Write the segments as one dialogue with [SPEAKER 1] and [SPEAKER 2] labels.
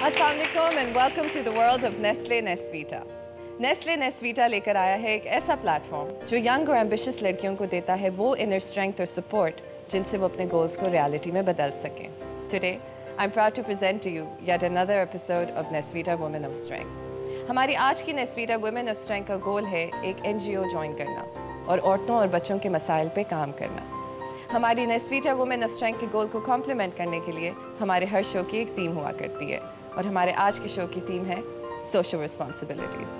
[SPEAKER 1] Assalamualaikum and welcome to the world of Nestle Nesvita. Nestle Nesvita लेकर आया है एक ऐसा प्लेटफॉर्म जो यंग और एम्बिशियस लड़कियों को देता है वो इनर स्ट्रेंथ और सपोर्ट जिनसे वो अपने गोल्स को रियलिटी में बदल सकें. Today, I'm proud to present to you yet another episode of Nesvita Women of Strength. हमारी आज की Nesvita Women of Strength का गोल है एक NGO ज्वाइन करना और औरतों और बच्चों के मसाइल पे काम करना. हमारी Nesvita Women of Strength के गोल को कॉम्प्लीमेंट करने के लिए हमारे हर शो की एक थीम हुआ करती है और हमारे आज के शो की थीम है सोशल रिस्पॉन्सिबिलिटीज़.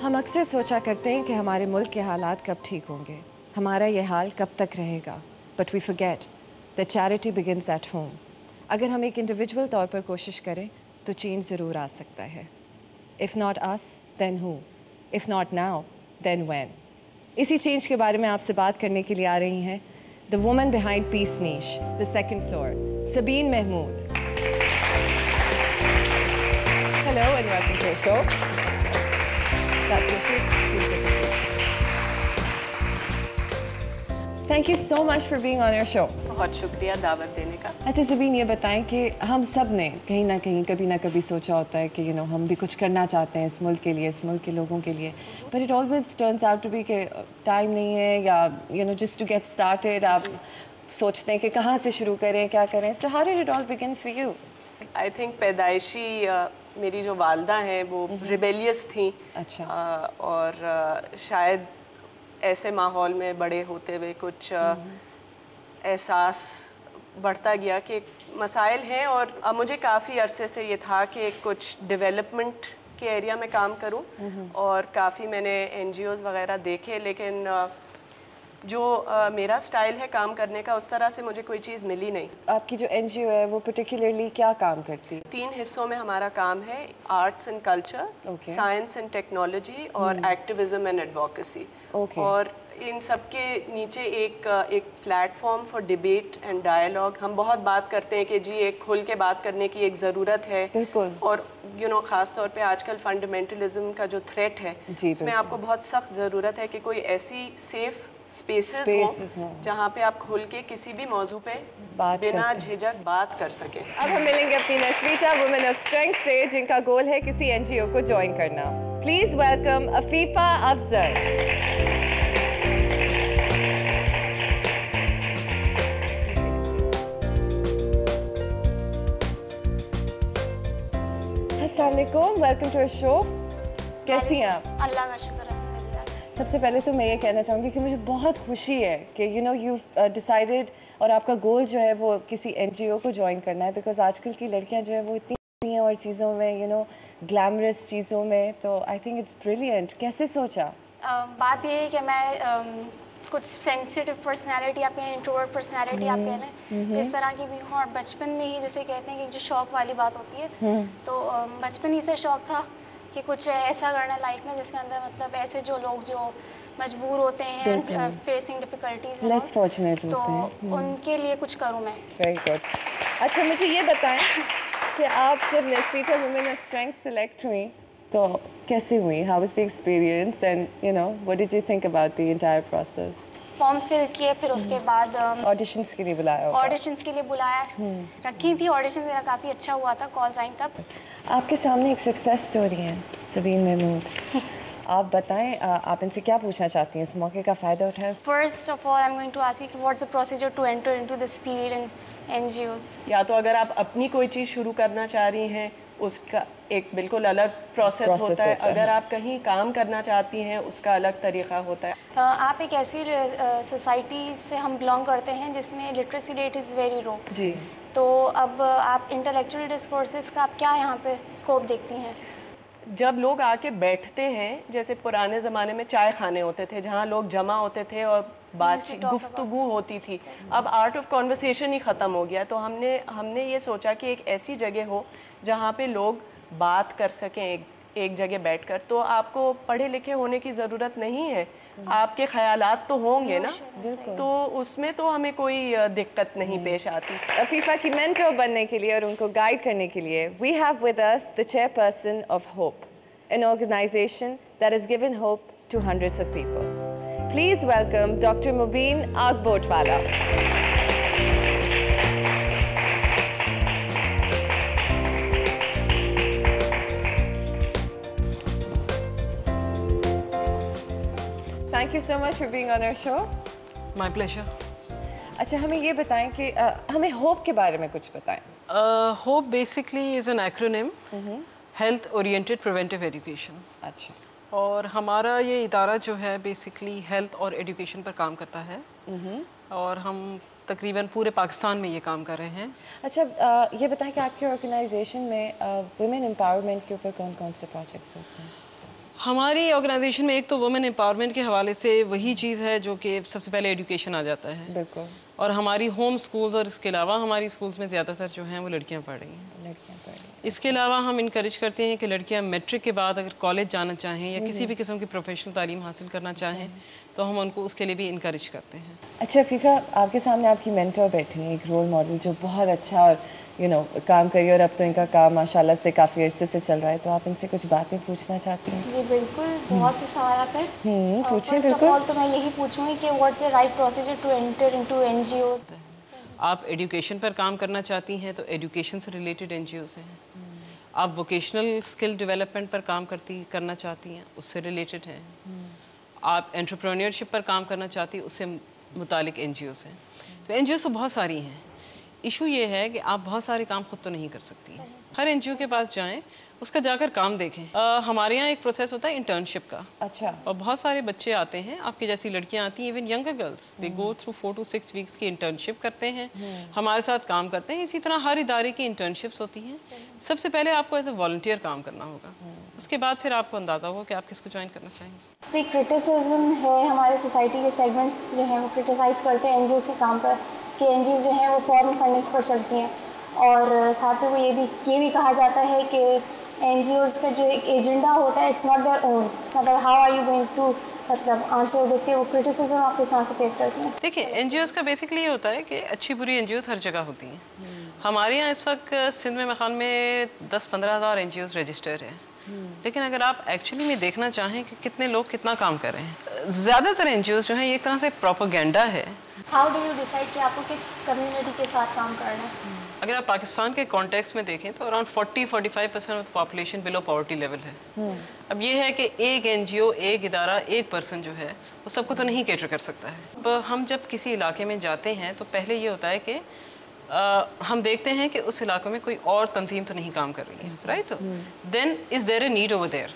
[SPEAKER 1] हम अक्सर सोचा करते हैं कि हमारे मुल्क के हालात कब ठीक होंगे, हमारा ये हाल कब तक रहेगा. But we forget that charity begins at home. अगर हम एक इंडिविजुअल तौर पर कोशिश करें तो चेंज ज़रूर आ सकता है. If not us then who, if not now then when. इसी चेंज के बारे में आपसे बात करने के लिए आ रही हैं the woman behind peace niche, the second floor, Sabeen Mahmud. Hello and welcome to our show. That's Sissy. Please take a seat. Thank you so much for being on our show.
[SPEAKER 2] बहुत शुक्रिया दावत देने का.
[SPEAKER 1] अच्छा सबीन, ये बताएं कि हम सब ने कहीं ना कहीं कभी ना कभी सोचा होता है कि हम भी कुछ करना चाहते हैं इस मुल्क के लिए, इस मुल्क के लोगों के लिए. But it always turns out to be कि टाइम नहीं है या just to get started आप सोचते हैं कि कहाँ से शुरू करें, क्या करें. So how did it all begin for you?
[SPEAKER 2] I think पैदाइशी मेरी जो वालदा हैं वो रिबेलियस थी.
[SPEAKER 1] अच्छा.
[SPEAKER 2] और शायद ऐसे माहौल में बड़े होते हुए कुछ एहसास बढ़ता गया कि मसाइल हैं और मुझे काफ़ी अरसे से ये था कि कुछ डेवलपमेंट के एरिया में काम करूं. और काफ़ी मैंने NGOs वगैरह देखे, लेकिन जो मेरा स्टाइल है काम करने का उस तरह से मुझे कोई चीज़ मिली नहीं.
[SPEAKER 1] आपकी जो NGO है वो पर्टिकुलरली क्या काम करती है?
[SPEAKER 2] 3 हिस्सों में हमारा काम है: arts and culture, science and technology और एक्टिविज्म एंड एडवोकेसी. और इन सब के नीचे एक platform for debate and dialogue. हम बहुत बात करते हैं कि जी एक खुल के बात करने की एक ज़रूरत है.
[SPEAKER 1] बिल्कुल.
[SPEAKER 2] और ख़ास तौर पे आजकल फंडामेंटलिज्म का जो थ्रेट है उसमें आपको बहुत सख्त ज़रूरत है कि कोई ऐसी सेफ स्पेसेस हो जहाँ पे आप खुल के किसी भी मौजू पे बिना झिझक बात कर सकें.
[SPEAKER 1] अब हम मिलेंगे अपनी Nesvita Women of Strength से जिनका गोल है किसी NGO को ज्वाइन करना. Please welcome Afifa Afzal. अस्सलाम वालेकुम, वेलकम टू आवर शो. कैसी हैं आप?
[SPEAKER 3] अल्लाह का शुक्र है.
[SPEAKER 1] सबसे पहले तो मैं ये कहना चाहूँगी कि मुझे बहुत खुशी है कि यू डिसाइडेड और आपका गोल जो है वो किसी NGO को ज्वाइन करना है. बिकॉज आजकल की लड़कियाँ जो है वो इतनी हैं और चीज़ों में ग्लैमरस चीज़ों में, तो आई थिंक इट्स ब्रिलियंट. कैसे सोचा?
[SPEAKER 3] बात ये है कि मैं कुछ सेंसिटिव पर्सनैलिटी आप कहें, इंट्रोवर्ट पर्सनैलिटी आप कह लें, इस तरह की भी हूँ. और बचपन में ही जैसे कहते हैं कि जो शौक़ वाली बात होती है, तो बचपन ही से शौक़ था कि कुछ ऐसा करना लाइफ में जिसके अंदर मतलब ऐसे जो लोग जो मजबूर होते हैं, फेसिंग डिफिकल्टीज,
[SPEAKER 1] लेस फॉर्चुनेट
[SPEAKER 3] तो उनके लिए कुछ करूँ मैं.
[SPEAKER 1] Very good. अच्छा मुझे ये बताएं कि आप जब Nesvita Women of Strength select हुई तो कैसे हुई? How was the experience and what did you think about the entire process?
[SPEAKER 3] Forms fill किए, फिर उसके बाद
[SPEAKER 1] ऑडिशंस के लिए बुलाया.
[SPEAKER 3] ऑडिशंस के लिए बुलाया, रखी थी ऑडिशंस. मेरा काफ़ी अच्छा हुआ था, कॉल्स आई तब.
[SPEAKER 1] आपके सामने एक सक्सेस स्टोरी है, सबीन महमूद. आप बताएं आप इनसे क्या पूछना चाहती हैं, इस मौके का फ़ायदा उठाएं.
[SPEAKER 3] First of all I am going to ask you कि what's the procedure to enter into this field in NGOs.
[SPEAKER 2] या तो अगर आप अपनी कोई चीज़ शुरू करना चाह रही हैं उसका एक बिल्कुल अलग प्रोसेस होता है. अगर आप कहीं काम करना चाहती हैं उसका अलग तरीका होता है.
[SPEAKER 3] आप एक ऐसी सोसाइटी से हम बिलोंग करते हैं जिसमें literacy rate is very low.
[SPEAKER 2] जी.
[SPEAKER 3] तो अब आप इंटेलेक्चुअल डिस्कोर्सेस का आप क्या यहाँ पे स्कोप देखती हैं?
[SPEAKER 2] जब लोग आके बैठते हैं, जैसे पुराने ज़माने में चाय खाने होते थे जहाँ लोग जमा होते थे और बातचीत गुफ्तगू होती थी. अब आर्ट ऑफ कॉन्वर्सेशन ही ख़त्म हो गया. तो हमने ये सोचा कि एक ऐसी जगह हो जहाँ पे लोग बात कर सकें एक जगह बैठकर. तो आपको पढ़े लिखे होने की ज़रूरत नहीं है, आपके ख्यालात तो होंगे ना, तो उसमें तो हमें कोई दिक्कत नहीं पेश आती.
[SPEAKER 1] अफीफा की मेंटर बनने के लिए और उनको गाइड करने के लिए we have with us the chairperson of hope, an organization that has given hope to hundreds of people. Please welcome doctor Mubeen Agbotwala. Thank you so much for being on our show.
[SPEAKER 4] My pleasure.
[SPEAKER 1] अच्छा हमें ये बताएं कि हमें hope के बारे में कुछ बताएं.
[SPEAKER 4] Hope basically is an acronym, Health Oriented Preventive Education.
[SPEAKER 1] अच्छा.
[SPEAKER 4] और हमारा ये इदारा जो है बेसिकली हेल्थ और एजुकेशन पर काम करता है और हम तकरीबन पूरे पाकिस्तान में ये काम कर रहे हैं.
[SPEAKER 1] अच्छा ये बताएं कि आपके ऑर्गेनाइजेशन में वुमेन एम्पावरमेंट के ऊपर कौन कौन से प्रोजेक्ट्स होते हैं?
[SPEAKER 4] हमारी ऑर्गेनाइजेशन में एक तो वुमेन एम्पावरमेंट के हवाले से वही चीज़ है जो कि सबसे पहले एजुकेशन आ जाता है.
[SPEAKER 1] बिल्कुल.
[SPEAKER 4] और हमारी होम स्कूल्स और इसके अलावा हमारी स्कूल्स में ज़्यादातर जो हैं वो लड़कियां पढ़ रही हैं.
[SPEAKER 1] लड़कियां पढ़ रही हैं.
[SPEAKER 4] इसके अलावा हम इनकरेज करते हैं कि लड़कियां मैट्रिक के बाद अगर कॉलेज जाना चाहें या किसी भी किस्म की प्रोफेशनल तालीम हासिल करना चाहें तो हम उनको उसके लिए भी इनकरेज करते हैं.
[SPEAKER 1] अच्छा फीफा, आपके सामने आपकी मेंटर बैठी हैं, एक रोल मॉडल जो बहुत अच्छा और काम करिए और अब तो इनका काम माशाल्लाह से काफ़ी अरसे से चल रहा है, तो आप इनसे कुछ बातें पूछना चाहती हैं?
[SPEAKER 3] जी बिल्कुल, बहुत से सवाल आते हैं.
[SPEAKER 1] पूछें बिल्कुल.
[SPEAKER 3] तो मैं यही पूछूंगी कि what's the right procedure to enter into NGOs.
[SPEAKER 4] आप एजुकेशन पर काम करना चाहती हैं तो एजुकेशन से रिलेटेड एनजीओज हैं. आप वोकेशनल स्किल डेवलपमेंट पर काम करना चाहती हैं, उससे रिलेटेड हैं. आप एंटरप्रेन्योरशिप पर काम करना चाहती हैं, उससे मुतालिक एनजीओज हैं. तो एनजीओज तो बहुत सारी हैं. इशू ये है कि आप बहुत सारे काम खुद तो नहीं कर सकती. हर एनजीओ के पास जाएं, उसका जाकर काम देखें. हमारे यहाँ एक प्रोसेस होता है इंटर्नशिप का.
[SPEAKER 1] अच्छा.
[SPEAKER 4] और बहुत सारे बच्चे आते हैं, आपकी जैसी लड़कियाँ आती हैं, even younger girls, they go through 4 to 6 weeks की इंटर्नशिप करते हैं, हमारे साथ काम करते हैं. इसी तरह हर इदारे की इंटर्नशिप्स होती हैं. सबसे पहले आपको एज ए वॉलंटियर काम करना होगा, उसके बाद फिर आपको अंदाज़ा होगा कि आप किसको ज्वाइन करना चाहेंगे.
[SPEAKER 3] जी, क्रिटिसिज्म है, हमारे सोसाइटी के सेगमेंट्स जो हैं वो क्रिटिसाइज़ करते हैं एनजीओ के काम पर कि एनजीओ जो हैं वो फॉरेन फंडिंग्स पर चलती हैं. और साथ में वो ये भी कहा जाता है कि एनजीओज़ का जो एक एजेंडा होता है इट्स नॉट देयर ओन. मतलब how are you going to मतलब आंसर दिस के वो क्रिटिसिज्म आपके साथ से फेस करते हैं?
[SPEAKER 4] देखिए, एनजीओज़ का बेसिकली ये होता है कि अच्छी बुरी एनजीओज़ हर जगह होती हैं. हमारे यहाँ इस वक्त सिंध में मकान में 10-15 हज़ार एनजीओज़ रजिस्टर हैं. लेकिन अगर आप एक्चुअली में देखना चाहें कि कितने लोग कितना काम कर रहे हैं, ज़्यादातर एनजीओज़ जो हैं ये एक तरह से प्रोपेगेंडा है.
[SPEAKER 3] हाउ डू यू डिसाइड कि आपको किस कम्युनिटी के साथ काम करना है?
[SPEAKER 4] अगर आप पाकिस्तान के कॉन्टेक्स्ट में देखें तो around 40-45% of population below poverty level है. अब ये है कि एक एनजीओ, एक इदारा, एक पर्सन जो है वो सबको तो नहीं कैटर कर सकता है. अब हम जब किसी इलाके में जाते हैं तो पहले ये होता है कि हम देखते हैं कि उस इलाके में कोई और तंजीम तो नहीं काम कर रही है, राइट? तो then is there a need over there.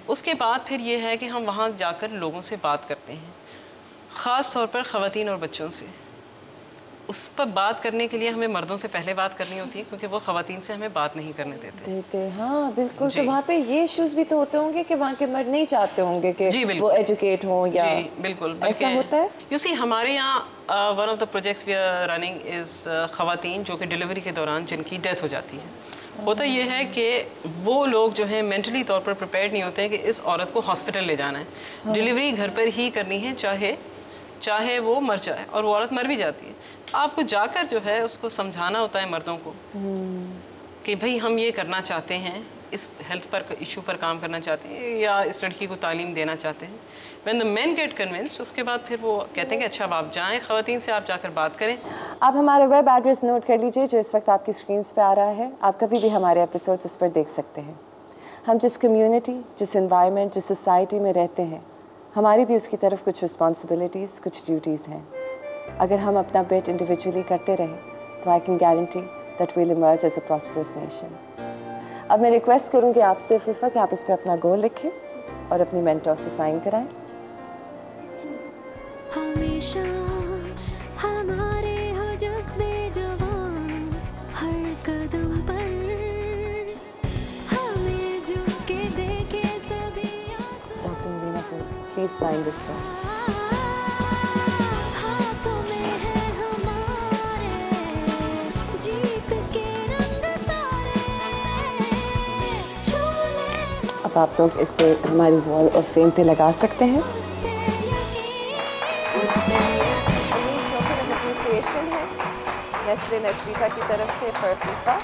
[SPEAKER 4] उसके बाद फिर ये है कि हम वहाँ जाकर लोगों से बात करते हैं, ख़ास तौर पर ख़वातीन और बच्चों से. उस पर बात करने के लिए हमें मर्दों से पहले बात करनी होती है क्योंकि वो ख़वातीन से हमें बात नहीं करने देते.
[SPEAKER 1] हाँ बिल्कुल. तो वहाँ पे ये इश्यूज भी तो होते होंगे कि वहाँ के मर्द नहीं चाहते होंगे कि वो एजुकेट हों या.
[SPEAKER 4] जी बिल्कुल.
[SPEAKER 1] ऐसा होता है.
[SPEAKER 4] यू सी, हमारे यहाँ one of the projects we are running is ख़वातीन जो कि डिलीवरी के दौरान जिनकी डेथ हो जाती है. होता ये है कि वो लोग जो हैं मेंटली तौर पर प्रिपेयर्ड नहीं होते हैं कि इस औरत को हॉस्पिटल ले जाना है. डिलीवरी घर पर ही करनी है, चाहे वो मर जाए, और वो औरत मर भी जाती है. आपको जाकर जो है उसको समझाना होता है मर्दों को कि भाई हम ये करना चाहते हैं, इस हेल्थ पर इशू पर काम करना चाहते हैं या इस लड़की को तालीम देना चाहते हैं. When the men get convinced, उसके बाद फिर वो कहते हैं कि अच्छा अब आप जाएँ, ख़वातीन से आप जाकर बात करें.
[SPEAKER 1] आप हमारा वेब एड्रेस नोट कर लीजिए जो इस वक्त आपकी स्क्रीन पे आ रहा है. आप कभी भी हमारे एपिसोड्स इस पर देख सकते हैं. हम जिस कम्युनिटी, जिस एनवायरनमेंट, जिस सोसाइटी में रहते हैं, हमारी भी उसकी तरफ कुछ रिस्पॉन्सिबिलिटीज़, कुछ ड्यूटीज़ हैं. अगर हम अपना बिट इंडिविजुअली करते रहें तो I can guarantee that will emerge as a prosperous nation. अब मैं रिक्वेस्ट करूँगी आपसे फीफा कि आप इस पर अपना गोल लिखें और अपनी मेंटर से साइन कराएं.
[SPEAKER 5] हमेशा हमारे हो जज्बे जवान, हर कदम पर हमें झुक के देखे सभी आसमान.
[SPEAKER 1] Doctor Meena, please sign this one. अब आप लोग इससे हमारी वॉल ऑफ फेम पे लगा सकते हैं. एप्रिसिएशन है नेस्ले नेस्वीटा की तरफ से फॉर फीफा.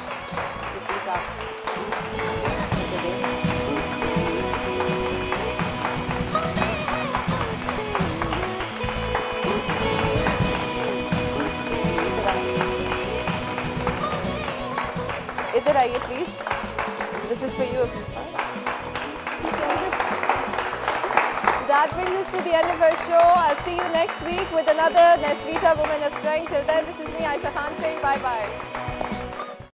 [SPEAKER 1] इधर आइए please. This is for you FIFA. that brings us to the end of our show. I'll see you next week with another Nesvita Woman of Strength. Till then, this is me, Aisha Khan, saying bye-bye.